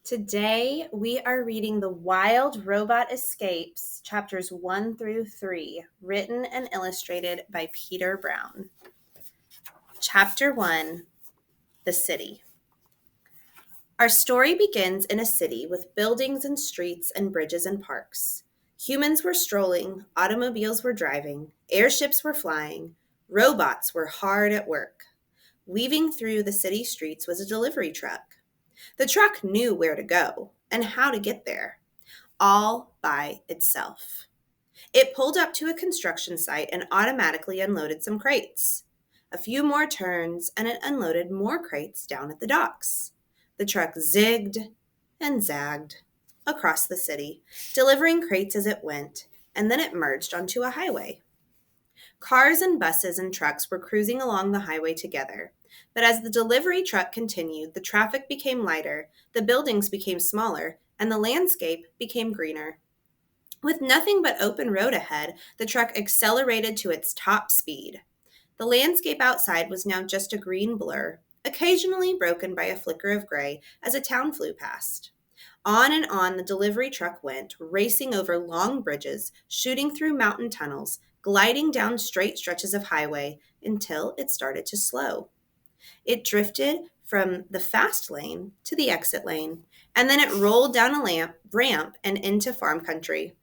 Today, we are reading The Wild Robot Escapes, chapters 1 through 3, written and illustrated by Peter Brown. Chapter 1, The City. Our story begins in a city with buildings and streets and bridges and parks. Humans were strolling, automobiles were driving, airships were flying, robots were hard at work. Weaving through the city streets was a delivery truck. The truck knew where to go and how to get there, all by itself. It pulled up to a construction site and automatically unloaded some crates. A few more turns and it unloaded more crates down at the docks. The truck zigged and zagged across the city, delivering crates as it went, and then it merged onto a highway. Cars and buses and trucks were cruising along the highway together. But as the delivery truck continued, the traffic became lighter, the buildings became smaller, and the landscape became greener. With nothing but open road ahead, the truck accelerated to its top speed. The landscape outside was now just a green blur, occasionally broken by a flicker of gray as a town flew past. On and on the delivery truck went, racing over long bridges, shooting through mountain tunnels, gliding down straight stretches of highway until it started to slow. It drifted from the fast lane to the exit lane, and then it rolled down a ramp and into farm country.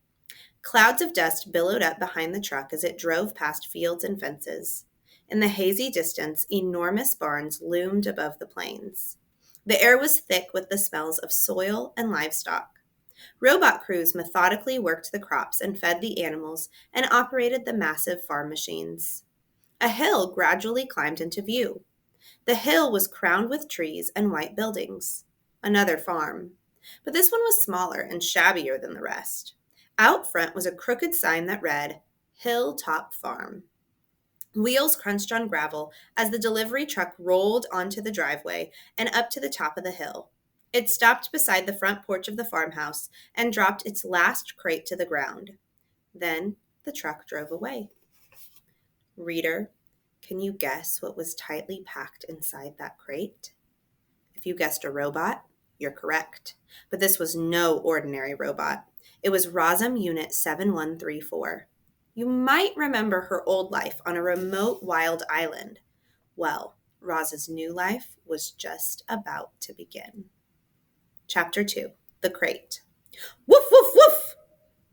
Clouds of dust billowed up behind the truck as it drove past fields and fences. In the hazy distance, enormous barns loomed above the plains. The air was thick with the smells of soil and livestock. Robot crews methodically worked the crops and fed the animals and operated the massive farm machines. A hill gradually climbed into view. The hill was crowned with trees and white buildings. Another farm. But this one was smaller and shabbier than the rest. Out front was a crooked sign that read, Hilltop Farm. Wheels crunched on gravel as the delivery truck rolled onto the driveway and up to the top of the hill. It stopped beside the front porch of the farmhouse and dropped its last crate to the ground. Then the truck drove away. Reader, can you guess what was tightly packed inside that crate? If you guessed a robot, you're correct. But this was no ordinary robot. It was Razum Unit 7134. You might remember her old life on a remote wild island. Well, Roz's new life was just about to begin. Chapter 2, The Crate. Woof, woof, woof!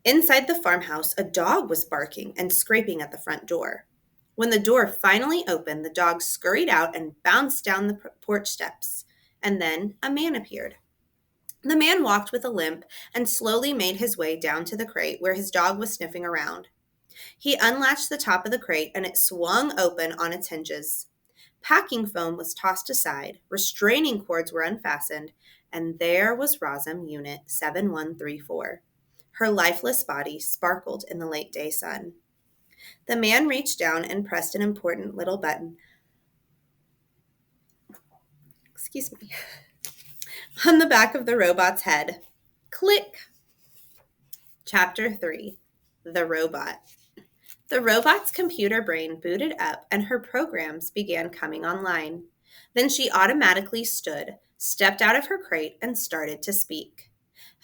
Inside the farmhouse, a dog was barking and scraping at the front door. When the door finally opened, the dog scurried out and bounced down the porch steps. And then a man appeared. The man walked with a limp and slowly made his way down to the crate where his dog was sniffing around. He unlatched the top of the crate and it swung open on its hinges. Packing foam was tossed aside, restraining cords were unfastened, and there was Razum Unit 7134. Her lifeless body sparkled in the late day sun. The man reached down and pressed an important little button. On the back of the robot's head. Click! Chapter 3, The Robot. The robot's computer brain booted up and her programs began coming online. Then she automatically stood, stepped out of her crate, and started to speak.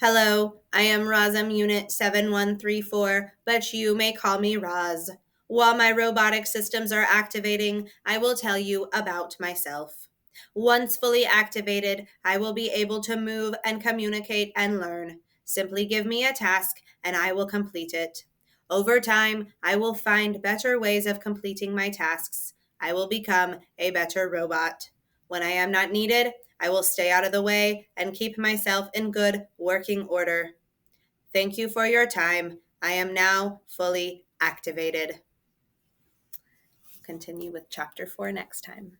Hello, I am Razum Unit 7134, but you may call me Raz. While my robotic systems are activating, I will tell you about myself. Once fully activated, I will be able to move and communicate and learn. Simply give me a task and I will complete it. Over time, I will find better ways of completing my tasks. I will become a better robot. When I am not needed, I will stay out of the way and keep myself in good working order. Thank you for your time. I am now fully activated. We'll continue with Chapter 4 next time.